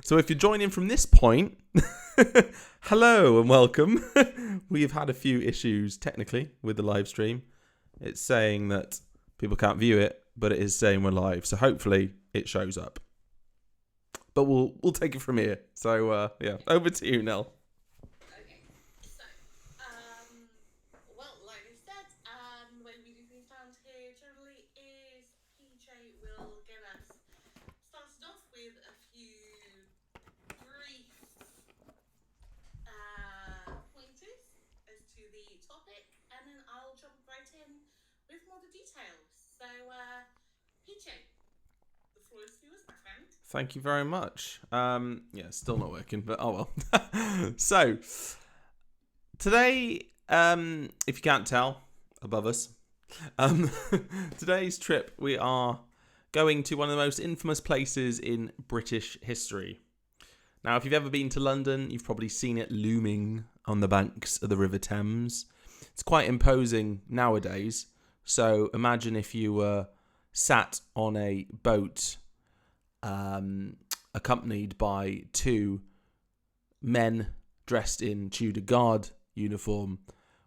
So if you're joining from this point, hello and welcome. We've had a few issues technically with the live stream. It's saying that people can't view it, but it is saying we're live. So hopefully it shows up. But we'll take it from here. So yeah, over to you, Nell. Okay, so, well, like I said, the way we do things around here generally is PJ will get us started off with a few brief pointers as to the topic, and then I'll jump right in with more of the details. So, PJ, the floor is yours, my friend. Thank you very much. Yeah, still not working, but oh well. So today, if you can't tell, above us, today's trip we are going to one of the most infamous places in British history. Now, if you've ever been to London, you've probably seen it looming on the banks of the River Thames. It's quite imposing nowadays. So imagine if you were sat on a boat accompanied by two men dressed in Tudor Guard uniform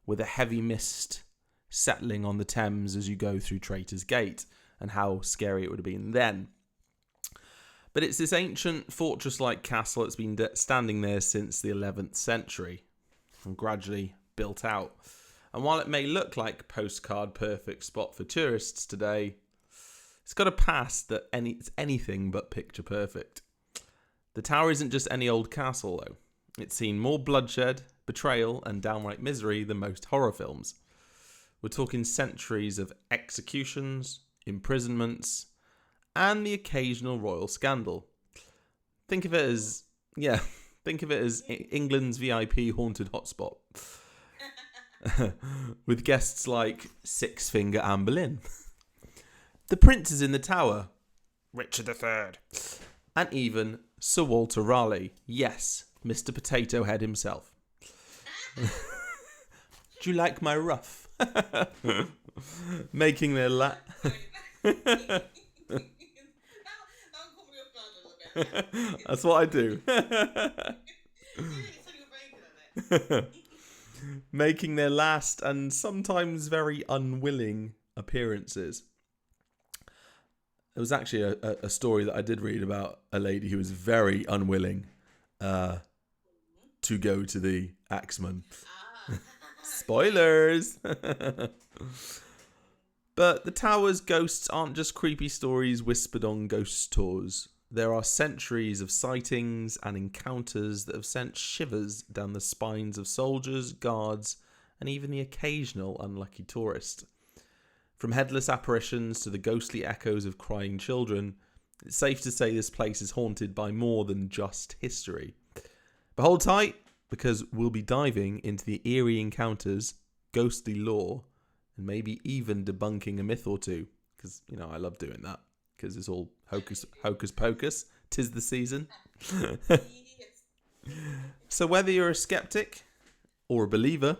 with a heavy mist settling on the Thames as you go through Traitor's Gate, and how scary it would have been then. But it's this ancient fortress-like castle that's been standing there since the 11th century and gradually built out. And while it may look like a postcard perfect spot for tourists today, it's got a past that it's anything but picture perfect. The tower isn't just any old castle though. It's seen more bloodshed, betrayal and downright misery than most horror films. We're talking centuries of executions, imprisonments, and the occasional royal scandal. Think of it as England's VIP haunted hotspot. With guests like Six Finger Anne Boleyn, the princes in the tower, Richard III, and even Sir Walter Raleigh. Yes, Mr. Potato Head himself. Do you like my ruff? Making their That's what I do. Making their last and sometimes very unwilling appearances. There was actually a story that I did read about a lady who was very unwilling to go to the Axeman. Spoilers! But the tower's ghosts aren't just creepy stories whispered on ghost tours. There are centuries of sightings and encounters that have sent shivers down the spines of soldiers, guards, and even the occasional unlucky tourist. From headless apparitions to the ghostly echoes of crying children, it's safe to say this place is haunted by more than just history. But hold tight, because we'll be diving into the eerie encounters, ghostly lore, and maybe even debunking a myth or two. Because, I love doing that. Because it's all hocus pocus. 'Tis the season. So whether you're a skeptic or a believer,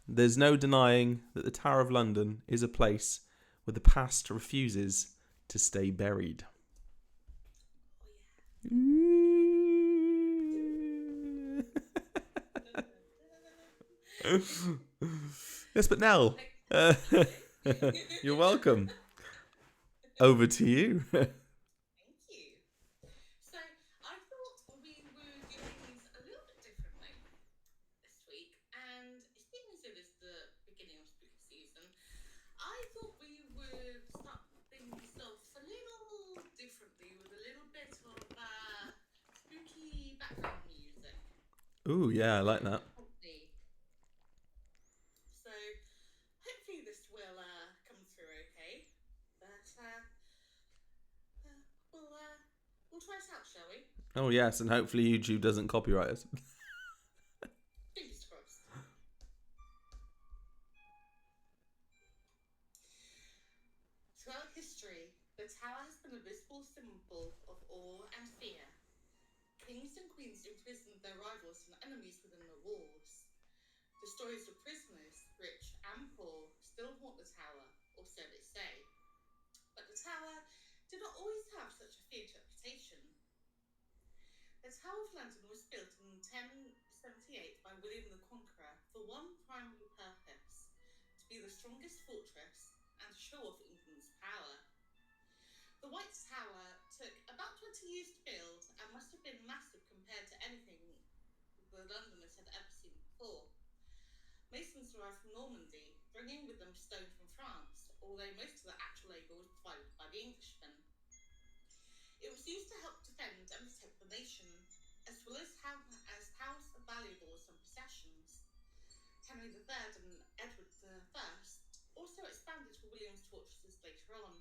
there's no denying that the Tower of London is a place where the past refuses to stay buried. Yes, but Nell, you're welcome. Over to you. Thank you. So, I thought we would do things a little bit differently this week, and seeing as it is the beginning of spooky season, I thought we would start things off a little differently with a little bit of spooky background music. Ooh, yeah, I like that. So, hopefully this will come through okay. But we'll try this out, shall we? Oh, yes, and hopefully YouTube doesn't copyright us. Fingers crossed. Throughout history, the tower has been a visible symbol of awe and fear. Kings and queens imprisoned their rivals and enemies within the walls. The stories of prisoners, rich and poor, still haunt the tower, or so they say. But the tower did not always have such a fierce reputation. The Tower of London was built in 1078 by William the Conqueror for one primary purpose: to be the strongest fortress and to show off England's power. The White Tower took about 20 years to build and must have been massive compared to anything the Londoners had ever seen before. Masons arrived from Normandy, bringing with them stone from France, although most of the actual labour was provided by the Englishmen. It was used to help defend and protect the nation, as well as house valuables and possessions. Henry III and Edward I also expanded William's fortresses later on,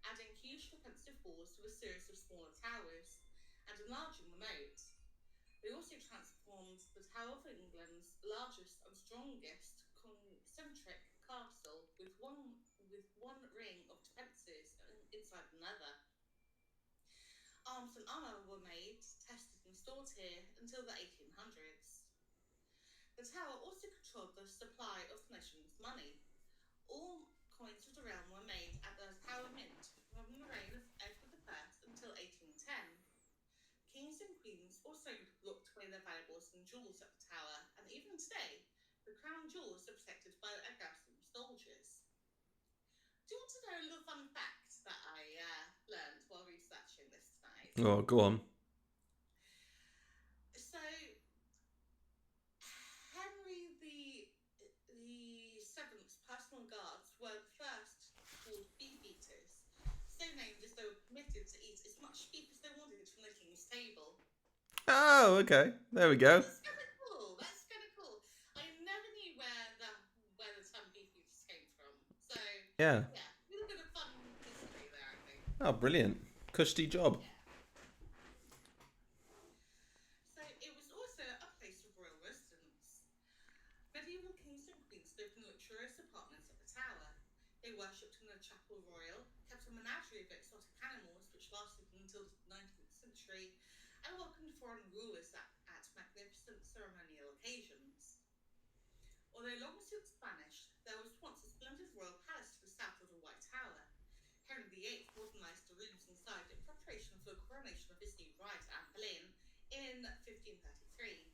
adding huge defensive walls to a series of smaller towers and enlarging the moat. They also transformed the Tower of England's largest and strongest concentric castle with one ring of defences inside another. Arms and armour were made, tested and stored here until the 1800s. The tower also controlled the supply of the nation's money. All coins of the realm were made at the Tower Mint from the reign of Edward I until 1810. Kings and queens also locked away their valuables and jewels at the tower, and even today, the crown jewels are protected by a garrison of soldiers. Do you want to know a little fun fact that I learned while researching this tonight? Oh, go on. So, Henry the Seventh's personal guards were the first called beef eaters, so named as they were permitted to eat as much beef as they wanted from the king's table. Oh, okay. There we go. That's kind of cool. That's kind of cool. I never knew where the term beef eaters came from. So Yeah. a little bit of fun history there, I think. Oh, brilliant. Cushy job. Yeah. So it was also a place of royal residence. Medieval kings and queens lived in luxurious apartments at the tower. They worshipped in the chapel royal, kept a menagerie of exotic animals which lasted until the 19th century, and welcomed foreign rulers at magnificent ceremonial occasions. Although long since vanished, there was once a splendid royal palace to the south of the White Tower. Henry VIII modernised the rooms inside in preparation for the coronation of his new bride, Anne Boleyn, in 1533.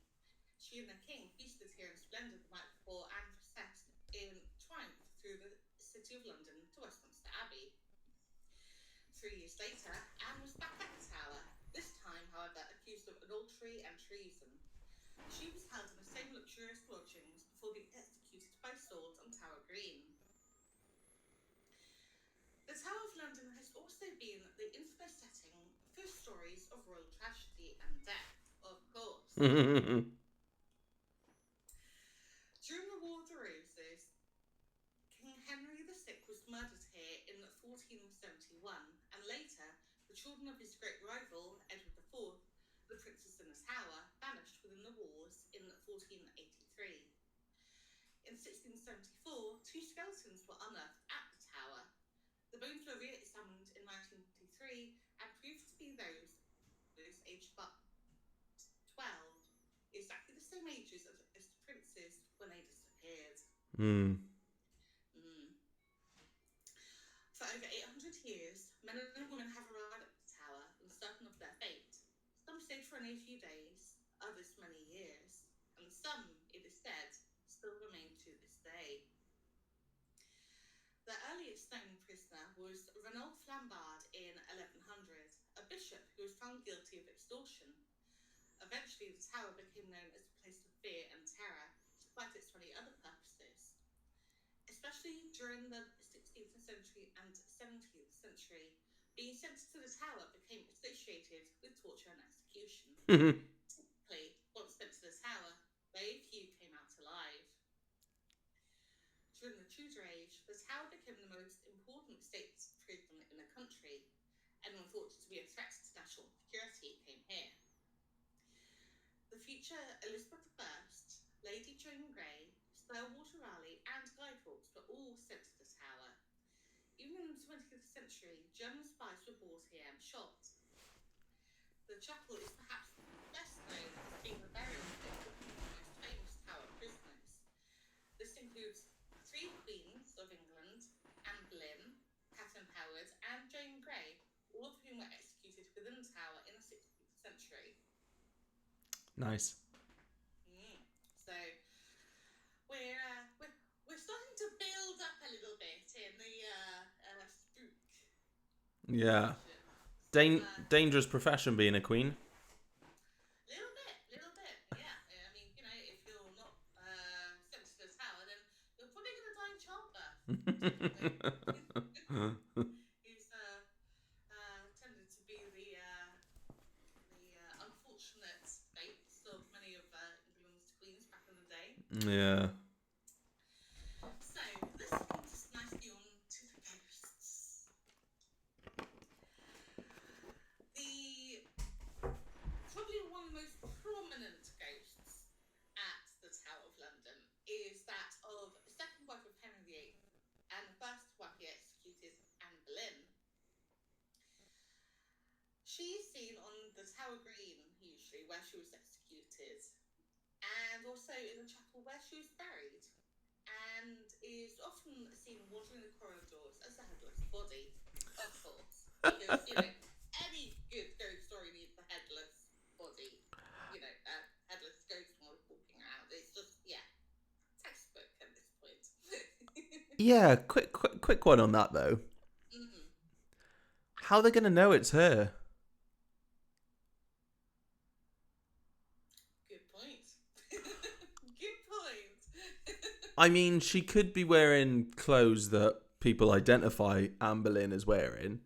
She and the king feasted here in splendour the night before Anne processed in triumph through the city of London to Westminster Abbey. 3 years later, Anne was back at the tower, this time, however, accused of adultery and treason. She was held in the same luxurious lodgings before being executed by sword on Tower Green. The Tower of London has also been the infamous setting for stories of royal tragedy and death, of course. During the War of the Roses, King Henry VI was murdered here in 1471, and later, the children of his great rival, Edward IV, the princes in the tower, vanished within the walls in 1483. In 1674, 2 skeletons were unearthed at the tower. The bones were re-examined in 1953 and proved to be those aged about 12, exactly the same ages as the princes when they disappeared. For over 800 years, men and women have arrived at the tower uncertain of their fate. Some stayed for only a few days, others many years, and some, it is said, still remain to this day. The earliest known prisoner was Renaud Flambard in 1100, a bishop who was found guilty of extortion. Eventually, the tower became known as a place of fear and terror, despite its many other purposes. Especially during the 16th century and 17th century, being sent to the tower became associated with torture and execution. Typically, once sent to the tower, very few came out alive. During the Tudor Age, the tower became the most important state prison in the country. Anyone thought to be a threat to national security came here. The future Elizabeth I, Lady Jane Grey, Sir Walter Raleigh, and Guy Fawkes were all sent to the tower. Even in the 20th century, German spies were brought here and shot. The chapel is perhaps best known as being the burial place of the most famous tower prisoners. This includes 3 queens of England, Anne Boleyn, Catherine Howard, and Jane Grey, all of whom were executed within the tower in the 16th century. Nice. So we're starting to build up a little bit in the spook Yeah. section. So, Dangerous profession being a queen. little bit, yeah. I mean, you know, if you're not sent to the tower, then you're probably going to die in childbirth. Typically, who's tended to be the unfortunate fates of many of England's queens back in the day. Yeah. So this brings us nicely on to the ghosts. The probably one of the most prominent ghosts at the Tower of London is that of the second wife of Henry VIII and the first wife he executed, Anne Boleyn. She's seen on the Tower Green, usually, where she was executed, and also in the chapel where she was buried, and is often seen wandering the corridors as a headless body, of course, because, you know, any good ghost story needs a headless body, you know, headless ghost walking around. It's just, yeah, textbook at this point. Yeah, quick one on that though. Mm-hmm. How are they going to know it's her? Good point. Good point. I mean, she could be wearing clothes that people identify Anne Boleyn as wearing.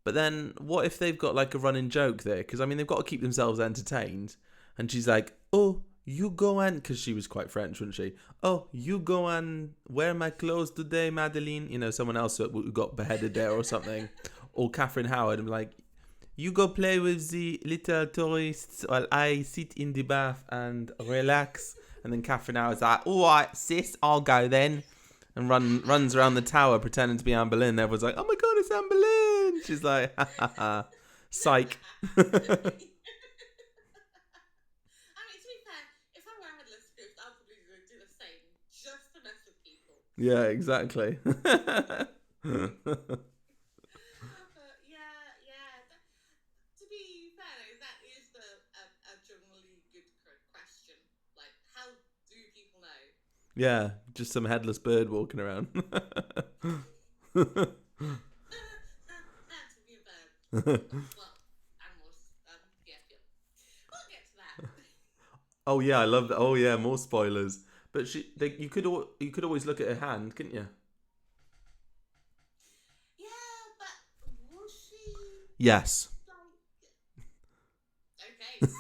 But then, what if they've got like a running joke there? Because I mean, they've got to keep themselves entertained. And she's like, "Oh, you go and," because she was quite French, wasn't she? "Oh, you go and wear my clothes today, Madeline." You know, someone else who got beheaded there or something. Or Catherine Howard, and be like, "You go play with the little tourists while I sit in the bath and relax." And then Catherine Howard's like, "All right, sis, I'll go then." And runs around the tower pretending to be Anne Boleyn. Everyone's like, "Oh my god, it's Anne Boleyn!" She's like, "Ha ha ha, psych." I mean, to be fair, if I were a headless ghost, I'd probably do the same, just to mess with people. Yeah, exactly. Yeah. To be fair, that is a generally good question. Like, how do people know? Yeah, just some headless bird walking around. That to be a bird. Well, animals. Yeah. We'll get to that. Oh yeah, I love that. Oh yeah, more spoilers. But you could always look at her hand, couldn't you? Yeah, but was she Yes. okay? Very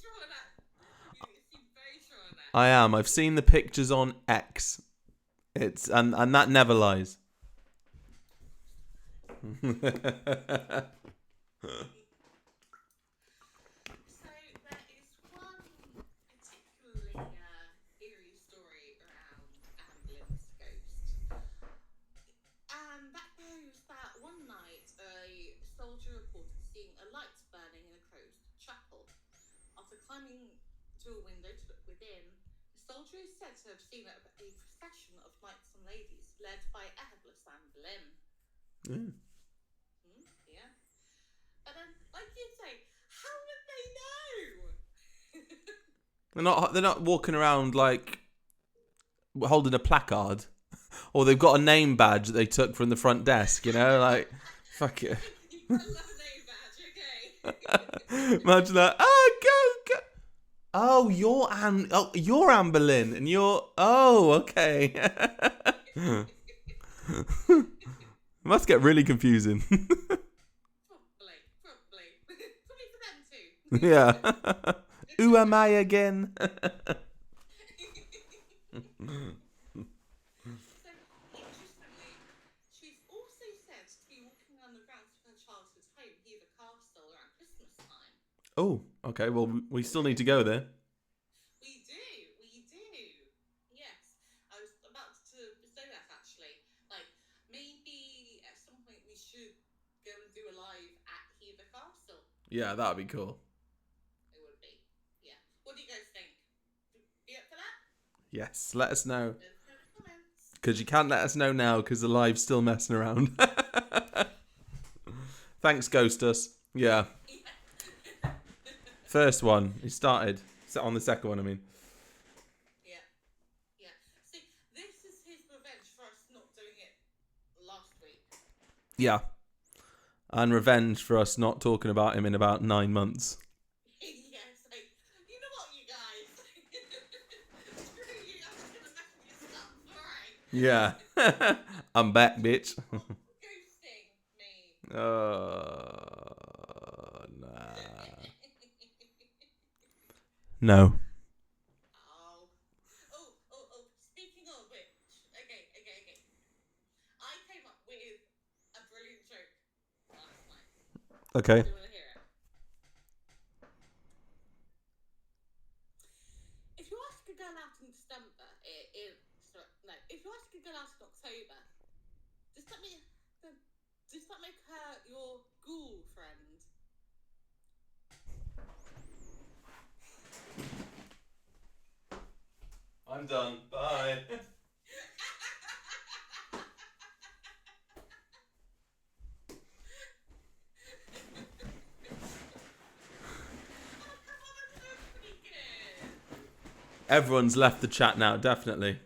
sure of that. You seem very sure of that. I am. I've seen the pictures on X. It's and that never lies. So there is one particularly eerie story around Anne Boleyn's ghost. And that goes that one night a soldier reported seeing a light burning in a closed chapel. After climbing to a window to look within, the soldier is said to have seen a procession of knights and ladies led by a headless Anne Boleyn. Yeah. Yeah. But then, like you say, how would they know? They're not walking around like holding a placard, or they've got a name badge that they took from the front desk. You know, like fuck it. You've got a love name badge, okay? Imagine that. Oh, go. Oh, you're Anne Boleyn, and you're. Oh, okay. Must get really confusing. Probably. Probably for them too. Yeah. Who am I again? So, interestingly, she's also said to be walking around the grounds of her childhood home, Hever Castle, around Christmas time. Oh, okay. Well, we still need to go there. We do. Yes. I was about to say that actually. Like, maybe at some point we should go and do a live at Hever Castle. Yeah, that'd be cool. It would be. Yeah. What do you guys think? Be up for that? Yes, let us know. Let us know in the comments. Because you can't let us know now because the live's still messing around. Thanks, Ghost Us. Yeah. First one. He started. On the second one, I mean. Yeah. Yeah. See, this is his revenge for us not doing it last week. Yeah. And revenge for us not talking about him in about 9 months. Yes, like, you know what, you guys? Screw you, I'm just gonna mess with your stuff, alright? Yeah. I'm back, bitch. Ghosting me. Nah. No. Oh, speaking of which, okay. I came up with a brilliant joke last night. Okay. Do you want to hear it? If you ask a girl out in December, if you ask a girl out in October, does that make her your ghoul friend? I'm done. Bye. Everyone's left the chat now, definitely.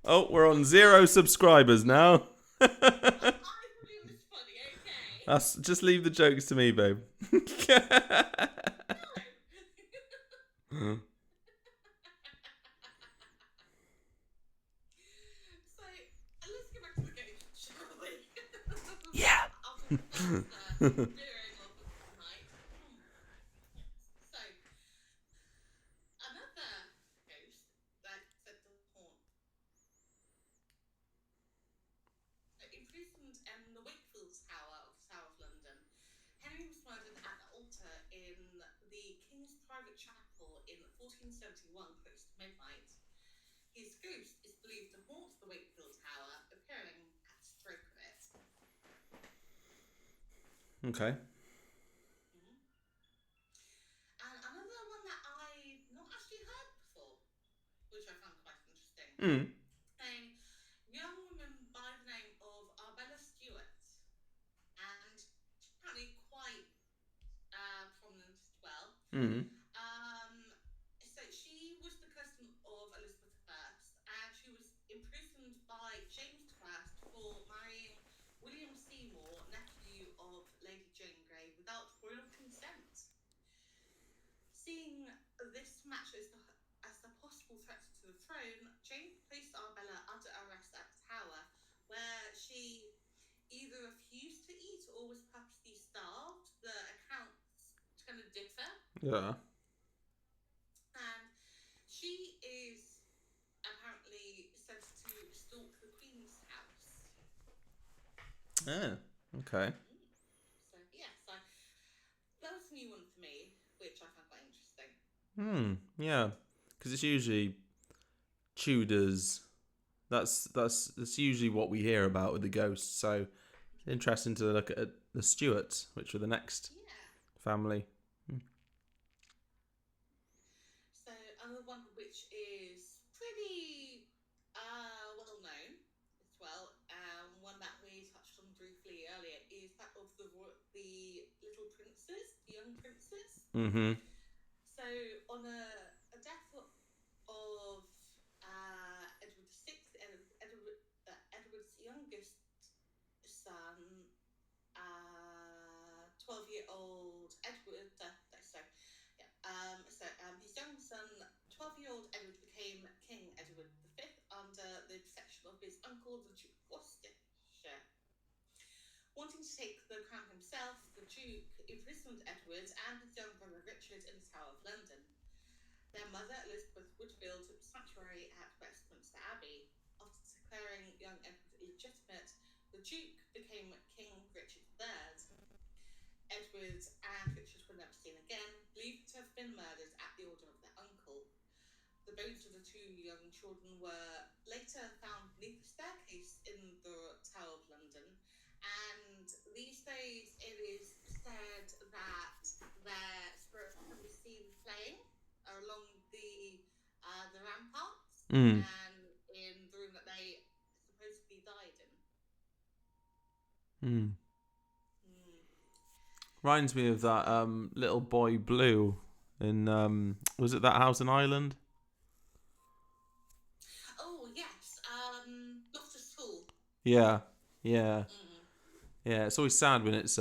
Oh, we're on 0 subscribers now. I thought it was funny, okay? Just leave the jokes to me, babe. No. So, let's get back to the ghost, shall we? Yeah. After the veering off of tonight. So, another ghost that said to haunt. Imprisoned in the Wakefield Tower of the Tower of London, Henry was murdered at the altar in the King's Private Chapel in 1471, close to midnight. His ghost is believed to haunt the Wakefield Tower, appearing at the stroke of it. Okay. And another one that I'd not actually heard before, which I found quite interesting. A young woman by the name of Arbella Stewart, and she's apparently quite prominent as well. So she was the cousin of Elizabeth I, and she was imprisoned by James I for marrying William Seymour, nephew of Lady Jane Grey, without royal consent. Seeing this match as the possible threat to the throne, Jane placed Arbella under arrest at the Tower, where she either refused to eat or was purposely starved. The accounts kind of differ. Yeah. And she is apparently said to stalk the Queen's house. Oh, okay. So, so that was a new one for me, which I found quite interesting. Yeah. Because it's usually Tudors. That's usually what we hear about with the ghosts. So it's interesting to look at the Stuarts, which were the next family. So another one which is pretty well known as well, one that we touched on briefly earlier, is that of the little princes, the young princes. So on a death of Edward VI, Edward's youngest son, 12-year-old Edward. His young son, 12-year-old Edward, became King Edward V under the protection of his uncle, the Duke of Gloucestershire. Wanting to take the crown himself, the Duke imprisoned Edward and his young brother Richard in the Tower of London. Their mother, Elizabeth Woodville, took sanctuary at Westminster Abbey. After declaring young Edward illegitimate, the Duke became King Richard III. Edward and Richard were never seen again, believed to have been murdered at the order of their uncle. The bones of the two young children were later found beneath the staircase in the Tower of London, and these days it is said that their spirits can be seen playing along the ramparts and in the room that they supposedly died in. Reminds me of that little boy Blue in was it That House in Ireland? Oh yes, not at all. Yeah, yeah, Mm. yeah. It's always sad when it's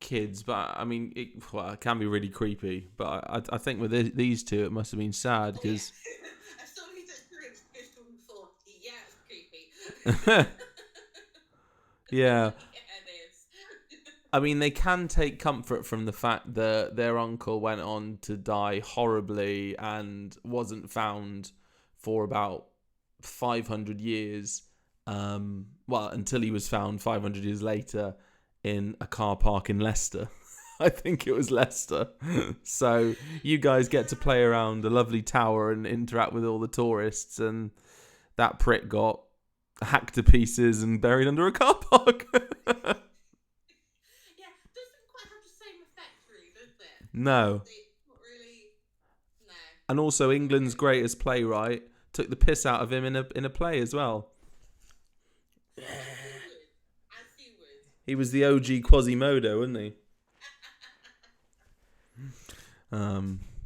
kids, but I mean, it can be really creepy. But I think with these two, it must have been sad Oh yeah. because As somebody that's experienced this one before, yeah, it's creepy. yeah. Yeah, it is. I mean, they can take comfort from the fact that their uncle went on to die horribly and wasn't found for about 500 years. Well, until he was found 500 years later in a car park in Leicester. I think it was Leicester. So you guys get to play around a lovely tower and interact with all the tourists, and that prick got hacked to pieces and buried under a car park. Yeah, doesn't quite have the same effect, really, does it? No. It's not really. No, And also, not England's really. greatest playwright took the piss out of him in a play as well. As he would. As he would. He was the OG Quasimodo, wasn't he?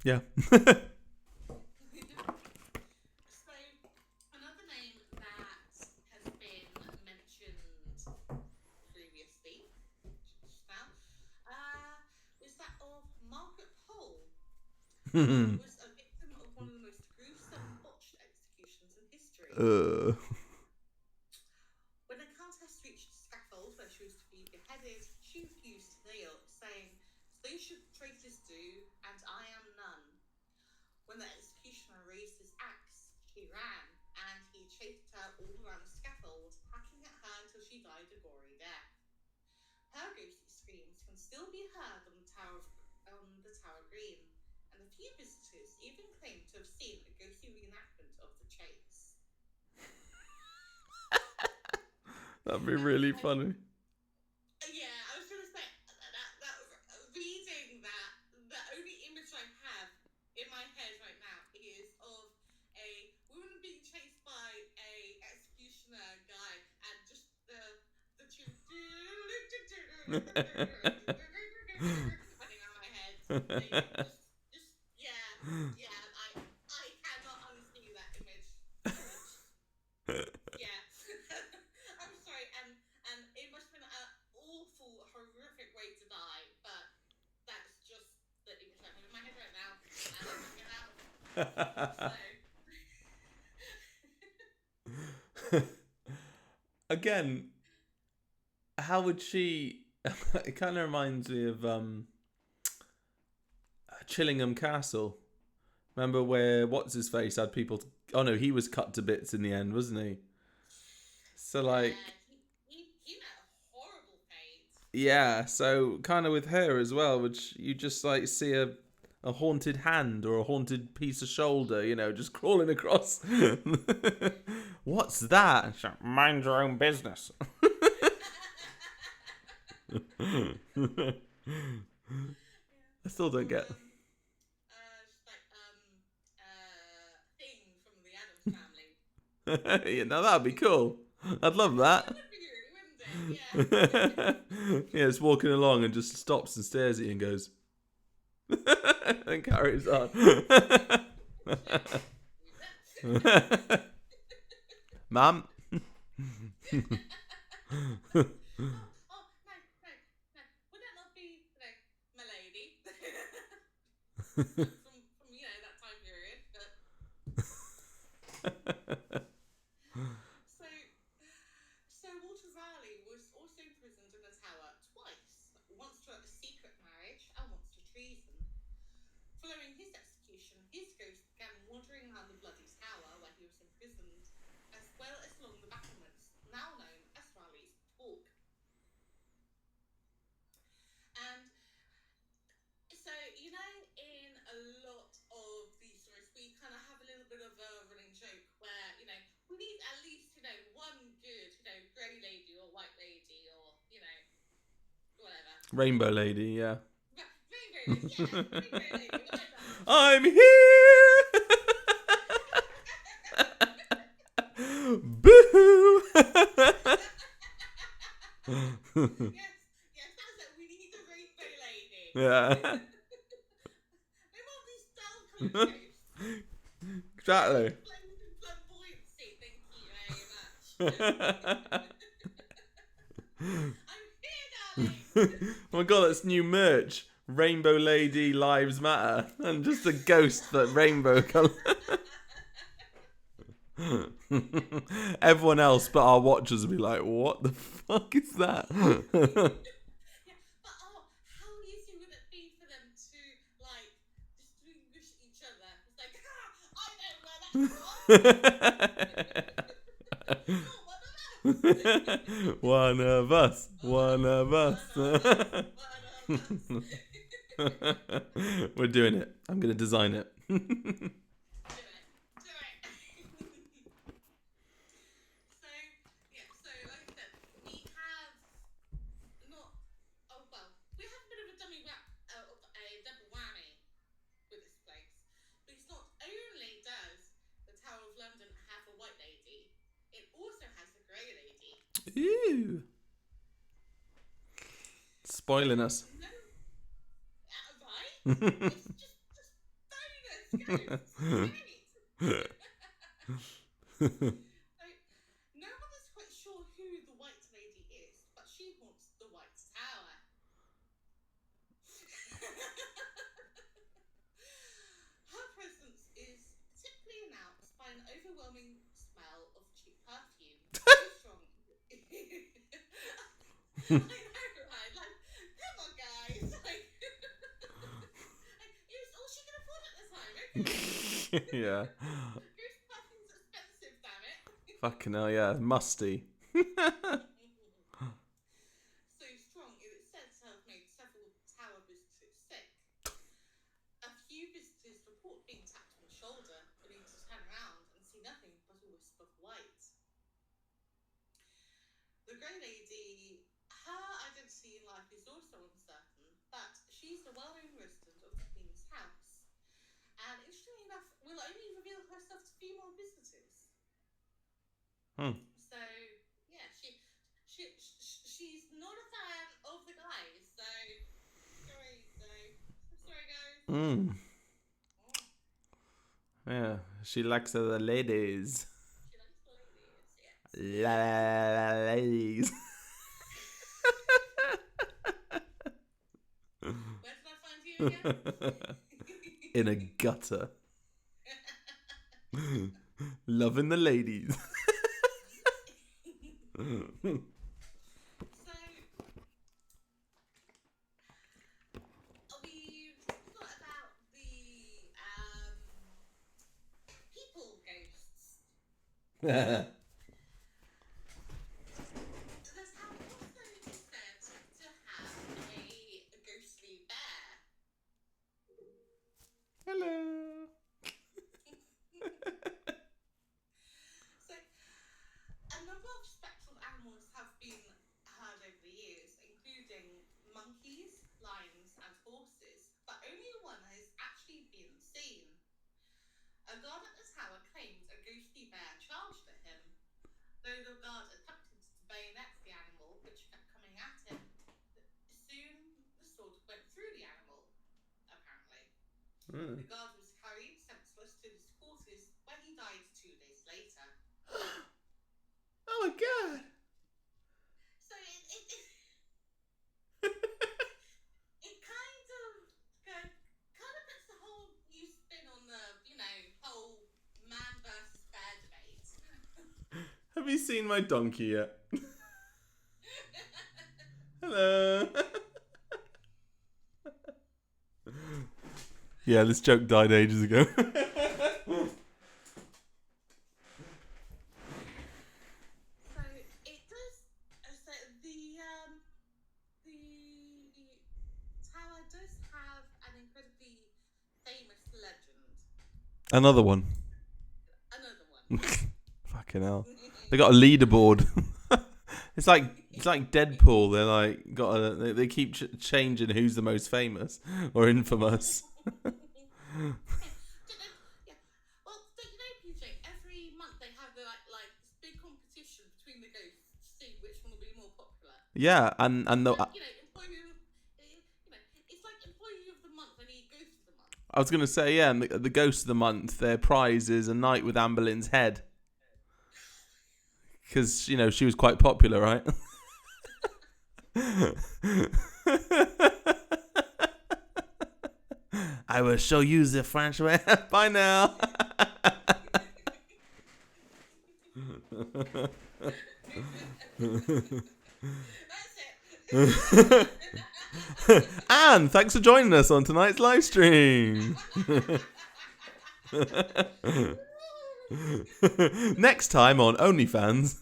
Yeah. So, another name that has been mentioned previously, just now, was that of Margaret Pole, who was a victim of one of the most gruesome botched executions in history. When the Countess reached the scaffold where she was to be beheaded, she refused to kneel, saying, "So should traitors do, and I am none." When the executioner raised his axe, she ran, and he chased her all around the scaffold, hacking at her until she died a gory death. Her ghostly screams can still be heard on the Tower Green, and a few visitors even claim to have seen a ghostly reenactment of the chase. That'd be Now, really funny. yeah, I was gonna say that reading that, the only image I have in my head right now is of a woman being chased by a executioner guy, and just the tune running around my head. Just yeah, yeah. I cannot unsee that image. Yeah. I'm sorry, and it must have been an awful, horrific way to die, but that's just the image I have in my head right now, and I can't get out. So, Again, how would she? It kind of reminds me of Chillingham Castle. Remember where what's his face had people? Oh no, he was cut to bits in the end, wasn't he? So yeah, like, he met a horrible fate. yeah. So kind of with her as well, which you just like see a haunted hand or a haunted piece of shoulder, just crawling across. What's that? And she's like, mind your own business. I still don't Or get. just like thing from the Addams Family. Yeah, now that'd be cool. I'd love That that. would be good, wouldn't it? Yeah. Yeah, it's walking along and just stops and stares at you and goes, and carries on. Mum. Oh, no, no, no. Would that not be, my lady? from that time period. But so, so Walter Raleigh was also imprisoned in the Tower twice. Once for a secret marriage and once for treason. Following his execution, his ghost began wandering around the bloody tower where he was imprisoned, as well as along the battlements, now known as Raleigh's Talk. And so, in a lot of these stories, we kind of have a little bit of a running joke where, we need at least, one good, grey lady or white lady or, whatever. Rainbow Lady, yeah. Rainbow lady, yeah, rainbow lady, we like that. I'm here! Boo! Yes, sounds like we need a Yeah. We want these dull coloured ghosts. Exactly. Flames and flamboyancy. Thank you very much. I'm here, darling. Oh my god, that's new merch. Rainbow Lady Lives Matter. And just a ghost that rainbow colour. Everyone else but our watchers will be like, what the fuck is that? Yeah, but how easy would it be for them to like distinguish each other? It's like, I know where that's from. You're one of us. One of us. One of us. One of us. We're doing it. I'm going to design it. Do it. So, yeah, so like I said, we have not, oh well, we have a bit of a a double whammy with this place. Because not only does the Tower of London have a white lady, it also has the grey lady. Ew. Spoiling us. No, right? It's just bonus, guys. It's great. No one is quite sure who the White Lady is, but she haunts the White Tower. Her presence is typically announced by an overwhelming smell of cheap perfume. So strong. I know, right? Like, come on, guys. Like, it was all she could afford at the time, okay? Yeah. Goose perfume's expensive, damn it. Fucking hell, yeah. Musty. So strong, it is said to have made several tower visitors sick. A few visitors report being tapped on the shoulder, only to turn around and see nothing but a wisp of white. The Grey Lady, her identity in life is also uncertain, but she's a well-known resident of the Queen's house, and interestingly enough, will only reveal herself to female visitors. So yeah, she's not a fan of the guys. So sorry guys. Yeah, she likes the ladies. She likes the ladies. Yes. Ladies. Where did I find you again? In a gutter. Loving the ladies. So we've thought about the people ghosts. There's also said to have a ghostly bear. Hello. So, a number of spectral animals have been heard over the years, including monkeys, lions, and horses, but only one has actually been seen. A guard at the tower claimed a ghostly bear charged at him. Though the guard attempted to bayonet the animal, which kept coming at him, soon the sword went through the animal, apparently. The guard was carried senseless to his quarters, where he died 2 days later. Oh my god. So it kind of puts the whole new spin on the, whole man versus bear debate. Have you seen my donkey yet? Hello. Yeah, this joke died ages ago. So it does. So the tower does have an incredibly famous legend. Another one. Another one. Fucking hell. They got a leaderboard. It's like Deadpool. They're like they keep changing who's the most famous or infamous. Yeah. Well, don't you know, PJ? Every month they have the like this big competition between the ghosts to see which one will be more popular. Yeah, and the Employ it's like I was going to say, yeah, and the ghost of the month, their prize is a night with Anne Boleyn's head. Because, she was quite popular, right? I will show you the French way. Bye now. That's it. Anne, thanks for joining us on tonight's live stream. Next time on OnlyFans.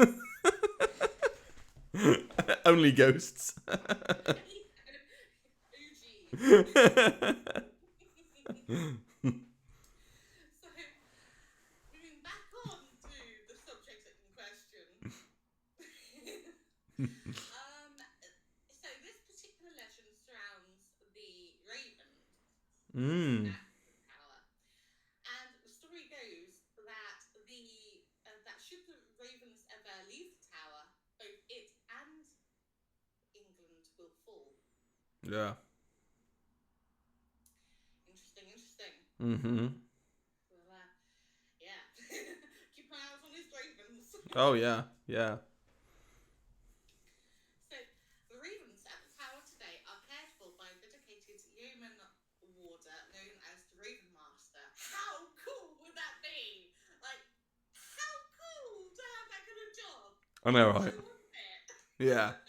Only ghosts. So, moving back on to the subject in question. So this particular legend surrounds the ravens Mm. at the tower, and the story goes that that should the ravens ever leave the tower, both it and England will fall. Yeah. Interesting. Mm-hmm. Well, yeah. Keep an eye out on these ravens. Oh, yeah. Yeah. So, the ravens at the tower today are cared for by a dedicated yeoman warder known as the Raven Master. How cool would that be? Like, how cool to have that kind of job? I know, right? Wouldn't it? Yeah.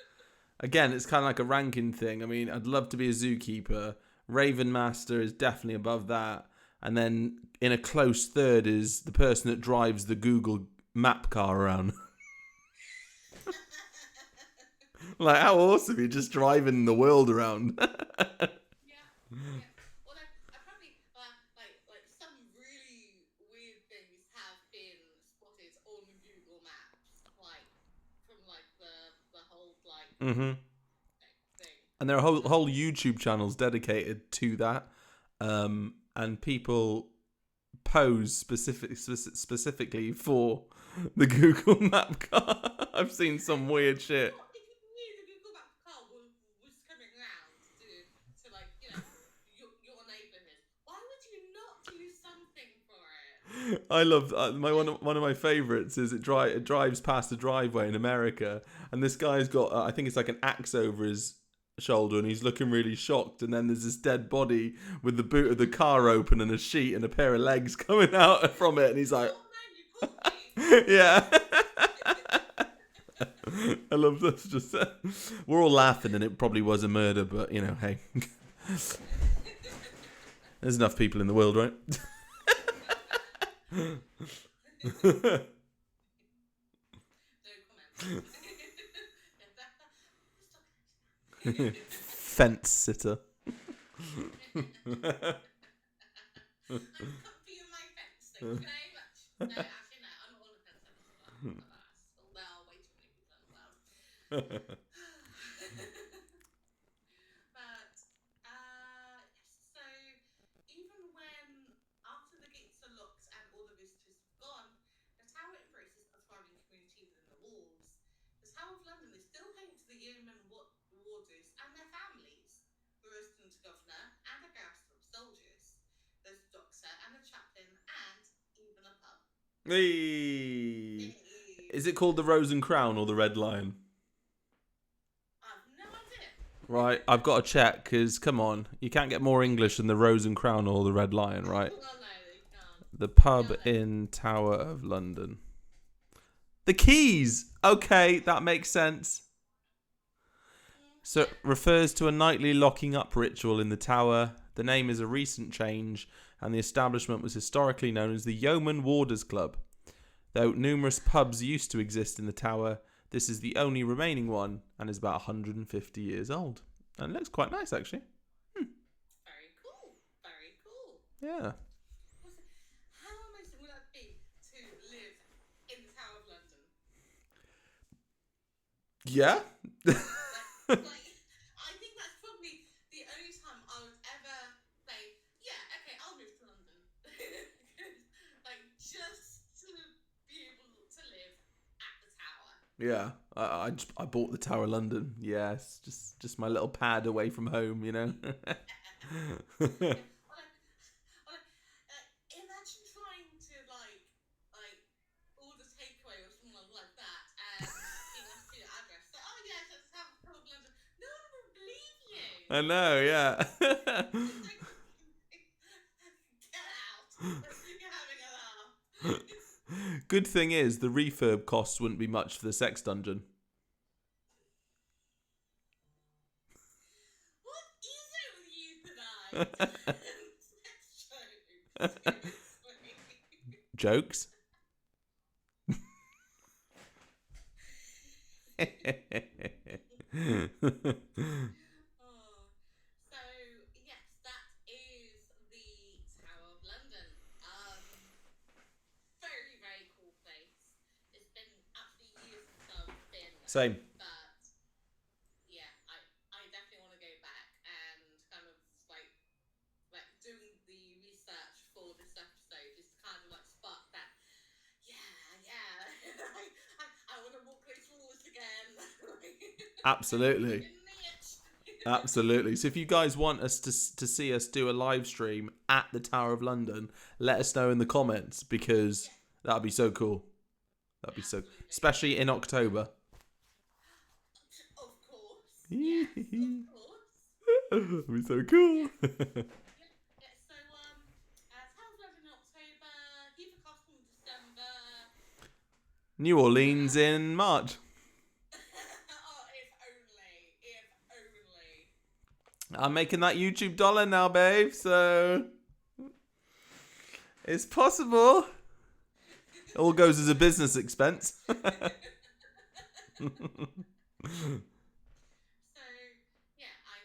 Again, it's kind of like a ranking thing. I mean, I'd love to be a zookeeper. Raven Master is definitely above that. And then in a close third is the person that drives the Google map car around. Like, how awesome. You're just driving the world around. Yeah. Although, apparently, like some really weird things have been spotted on Google Maps, like from like the whole like Mm-hmm. thing. And there are whole YouTube channels dedicated to that. And people pose specifically for the Google map car. I've seen some weird shit. What if you knew the Google Map car was coming around to like your neighborhood? Why would you not do something for it? I love my one of my favorites is it drives past a driveway in America, and this guy's got I think it's like an axe over his shoulder, and he's looking really shocked, and then there's this dead body with the boot of the car open and a sheet and a pair of legs coming out from it, and he's like, Oh man, you caught me. yeah. I love this. Just we're all laughing, and it probably was a murder, but hey, there's enough people in the world, right? No comment. Fence sitter. I'm comfy in my fence, thank you very much. No, actually, no, I'm not on a fence ever. Well, way too many people in the world. But, yes, so even when, after the gates are locked and all the visitors have gone, the tower embraces a thriving community within the walls. The Tower of London is still home to the yeoman warders and their families, the resident governor and a garrison of soldiers. There's a doctor and a chaplain and even a pub. Hey. Hey. Is it called the Rose and Crown or the Red Lion? I've no idea. Right, I've got to check, because, come on, you can't get more English than the Rose and Crown or the Red Lion, right? Well, no, you can't. The pub in Tower of London. The Keys! Okay, that makes sense. So it refers to a nightly locking up ritual in the tower. The name is a recent change, and the establishment was historically known as the Yeoman Warders Club. Though numerous pubs used to exist in the tower, this is the only remaining one and is about 150 years old. And it looks quite nice, actually. Very cool. Very cool. Yeah. How amazing would that be to live in the Tower of London? Yeah? Like, I think that's probably the only time I would ever say, yeah, okay, I'll move to London. Like, just to be able to live at the tower. Yeah. I bought the Tower of London. Yes. Just my little pad away from home, Yeah, I know, yeah. It's like, get out. You're having a laugh. Good thing is, the refurb costs wouldn't be much for the sex dungeon. What is it with you tonight? Sex jokes. Seriously. Jokes? Oh. So yes, that is the Tower of London. Very, very cool place. It's been absolutely years since I've been there, Same. but yeah, I definitely want to go back and kind of like doing the research for this episode is kind of like spark that. Yeah. I want to walk those walls again. Absolutely. In the itch. Absolutely. So if you guys want us to see us do a live stream at the Tower of London, let us know in the comments because Yes, that'd be so cool. That'd be so, absolutely. especially in October. Of course. Yes, of course. That'd be so cool. Yeah, so Tower of London in October, Heather Castle in December. New Orleans in March. Oh, if only. If only. I'm making that YouTube dollar now, babe. So it's possible. It all goes as a business expense. So yeah, I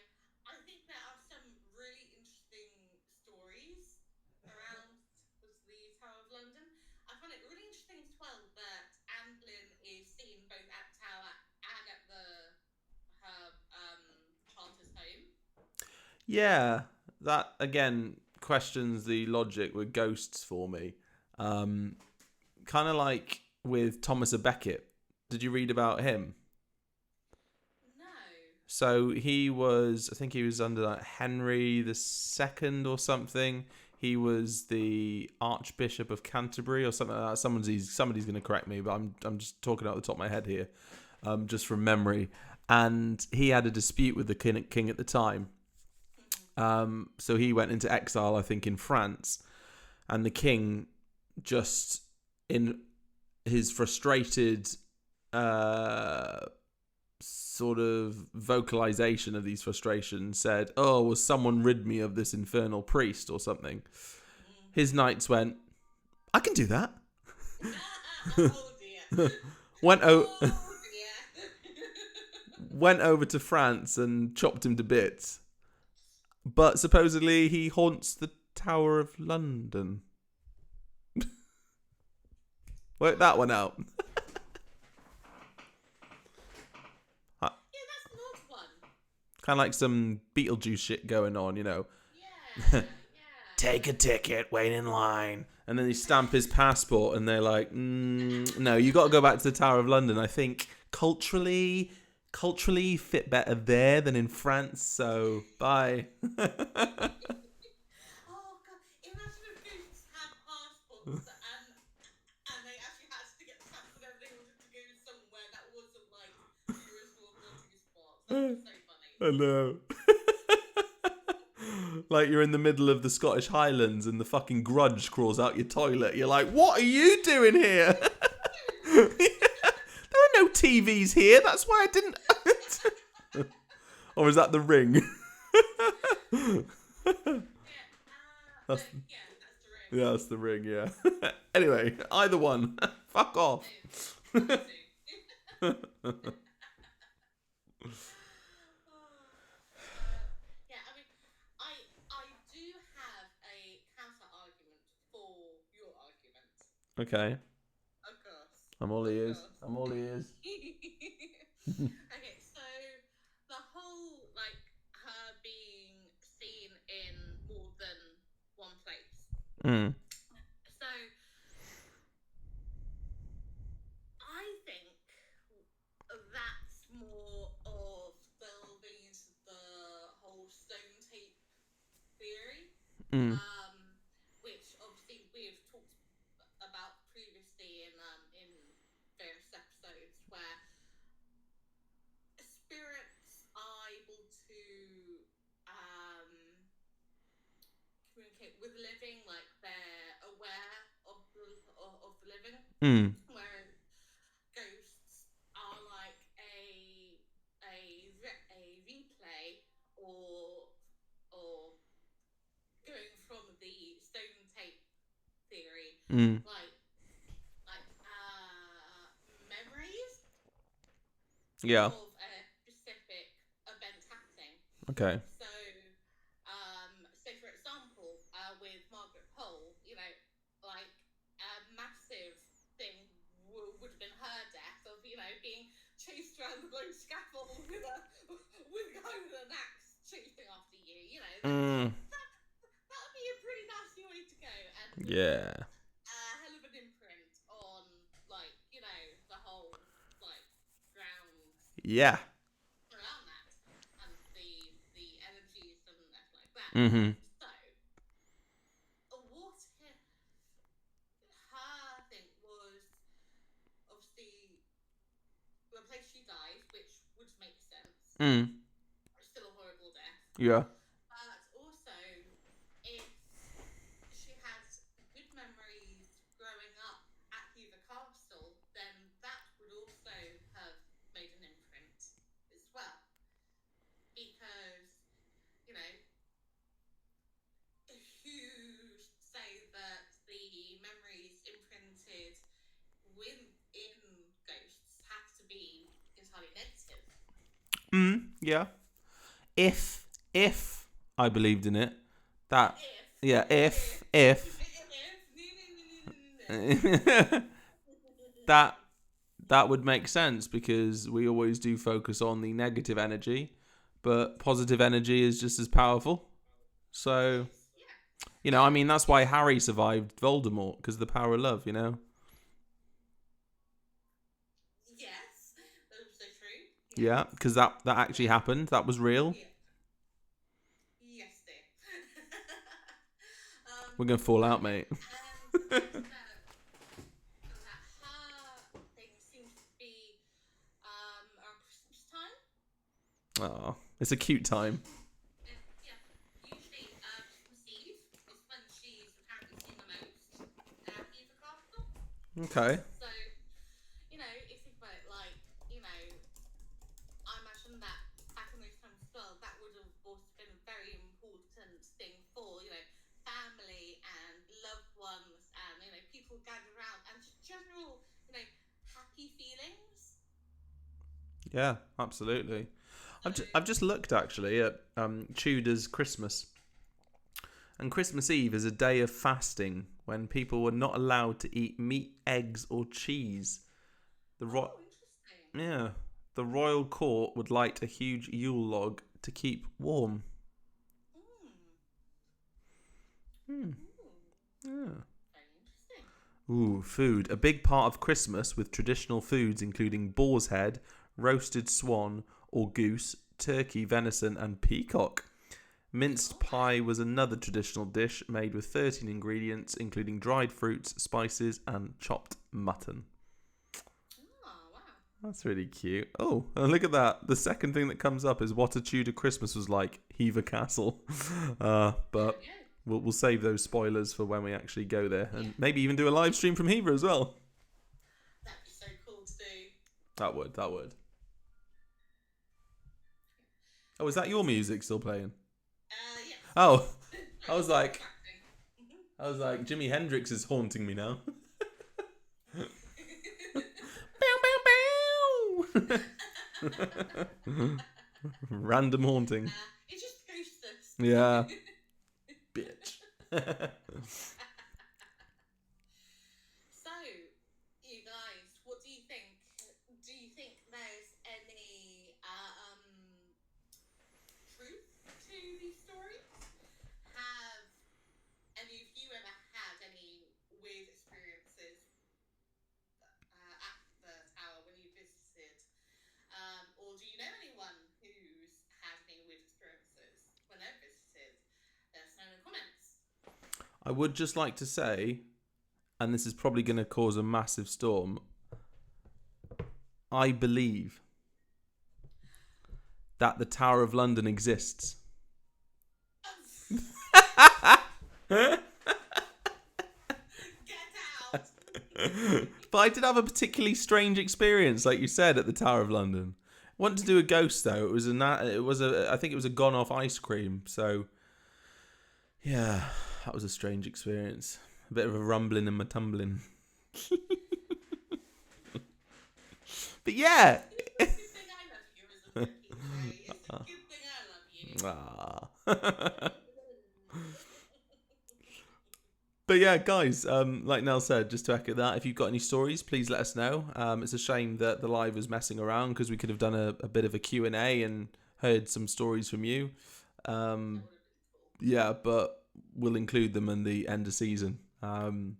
think there are some really interesting stories around the Tower of London. I find it really interesting as well that Anne Boleyn is seen both at the Tower and at her Chanter's home. Yeah, that again questions the logic with ghosts for me. Kind of like with Thomas a Becket. Did you read about him? No. So he was, I think he was under like Henry the Second or something. He was the Archbishop of Canterbury or something like that. Somebody's going to correct me, but I'm just talking out the top of my head here, just from memory. And he had a dispute with the king at the time. So he went into exile, I think, in France, and the king just in his frustrated sort of vocalization of these frustrations said, "Oh, will someone rid me of this infernal priest or something?" His knights went, "I can do that." Oh dear. went o- Oh dear. went over to France and chopped him to bits. But supposedly he haunts the Tower of London. Work that one out. Yeah, that's an odd one. Kind of like some Beetlejuice shit going on, you know. Yeah. Take a ticket, wait in line. And then they stamp his passport and they're like, no, you got to go back to the Tower of London. I think culturally fit better there than in France. So, bye. Oh god, imagine if ghosts had passports and they actually had to get stamps whenever they wanted to go somewhere that wasn't like the original naughty spots. That would be so funny. I know. Like you're in the middle of the Scottish Highlands and the fucking grudge crawls out your toilet. You're like, what are you doing here? There are no TVs here. That's why I didn't. Or is that the ring? That's the ring. Yeah, that's the ring, yeah. Anyway, either one. Fuck off. Yeah, I mean, I do have a counter argument for your argument. Okay. Of course. I'm all Of ears. course. I'm all ears. Okay, so the whole like her being seen in more than one place. Mm. So I think that's more of delving into the whole stone tape theory, Mm. which obviously we've talked about previously in various episodes, where spirits are able to with the living, like they're aware of the living, Mm. whereas ghosts are like a replay or going from the stone tape theory, Mm. like memories Yeah. of a specific event happening. Okay. So for example, with Margaret Cole, like a massive thing would have been her death of being chased around the blown scaffold with a guy with an axe chasing after you. Mm. That would be a pretty nasty way to go, and would leave Yeah. a hell of an imprint on like the whole like grounds Yeah. around that and the energies and everything like that. Mm-hmm. So, what if her thing was obviously the place she died, which would make sense. Mm. Still a horrible death. Yeah. But also, if she had good memories growing up at Hever Castle, then that would also have made an imprint as well. Because, you know, who say that the memories imprinted in ghosts have to be entirely negative? Mm. Yeah. If I believed in it, that If, yeah. If that that would make sense because we always do focus on the negative energy, but positive energy is just as powerful. So, yes, yeah. I And mean, that's why Harry survived Voldemort because of the power of love. yes, that was so true. Yeah, Yes. because that actually happened. That was real. Yeah. Yes, dear. We're gonna fall But out, yeah, mate. and the fact that her thing seems to be around Christmas time. Oh, it's a cute time. Yeah. Usually, Christmas Eve is when she's apparently seen the most at Hever Castle. Okay. So, if you think about it, like, I imagine that back in those times as well, that would have also been a very important thing for, family and loved ones and, people gathered around and just general, happy feelings. Yeah, absolutely. So, I've just looked actually at Tudor's Christmas, and Christmas Eve is a day of fasting when people were not allowed to eat meat, eggs, or cheese. The interesting. Yeah, the royal court would light a huge Yule log to keep warm. Mm. Hmm. Ooh, Yeah. very interesting. Ooh, food. A big part of Christmas with traditional foods including boar's head, roasted swan or goose, turkey, venison, and peacock. Minced Oh, wow. pie was another traditional dish made with 13 ingredients, including dried fruits, spices, and chopped mutton. Oh, wow. That's really cute. Oh, and look at that. The second thing that comes up is what a Tudor Christmas was like, Hever Castle. There But we go. we'll save those spoilers for when we actually go there, Yeah. and maybe even do a live stream from Hever as well. That'd be so cool to do. That would. Oh, is that your music still playing? Yes. Oh, I Very was like, distracting. Jimi Hendrix is haunting me now. Random haunting. It just ghosted. Yeah, bitch. So, you guys, what do you think? Do you think there's any truth to these stories? Have any of you ever had any weird experiences at the tower when you visited? Or do you know anyone who's had any weird experiences when they've visited? Let us know in the comments. I would just like to say, and this is probably going to cause a massive storm, I believe that the Tower of London exists. Get out. But I did have a particularly strange experience, like you said, at the Tower of London. I wanted to do a ghost though. I think it was a gone off ice cream. So yeah, that was a strange experience. A bit of a rumbling and a tumbling. But yeah. It's a good thing I love you, isn't it, PJ? It's a good thing I love you. But yeah, guys, like Nell said, just to echo that, if you've got any stories, please let us know. It's a shame that the live was messing around because we could have done a bit of a Q&A and heard some stories from you. Yeah, but we'll include them in the end of season when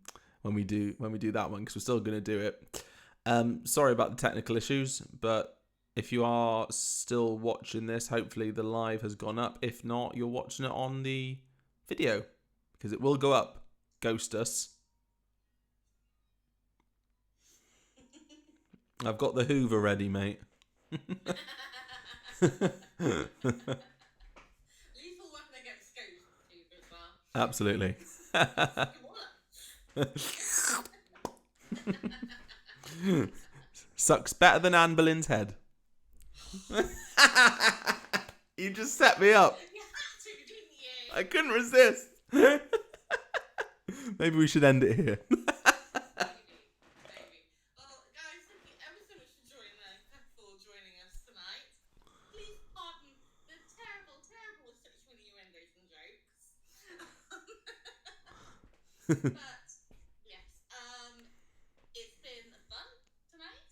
we do that one because we're still going to do it. Sorry about the technical issues, but if you are still watching this, hopefully the live has gone up. If not, you're watching it on the video because it will go up. Ghost us. I've got the Hoover ready, mate. Lethal weapon against ghosts, Hoover as well. Absolutely. Sucks better than Anne Boleyn's head. You just set me up. You had to, didn't you? I couldn't resist. Maybe we should end it here. Maybe. Well, guys, thank you ever so much for joining us tonight. Please pardon the terrible, terrible sexual innuendos and jokes. But yes, it's been fun tonight.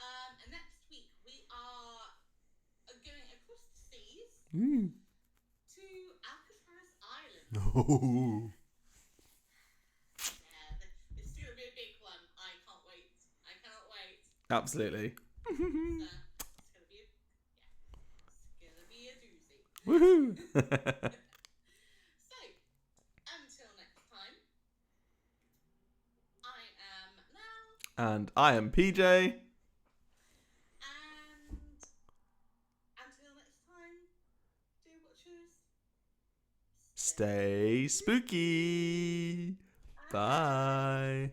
And next week we are going across the seas to Alcatraz Island. No. It's going to be a big one. I can't wait. I cannot wait. Absolutely. It's going to be a doozy. Woohoo. So, until next time, I am Nell. And I am PJ. And until next time, dear watchers, Stay spooky. Bye.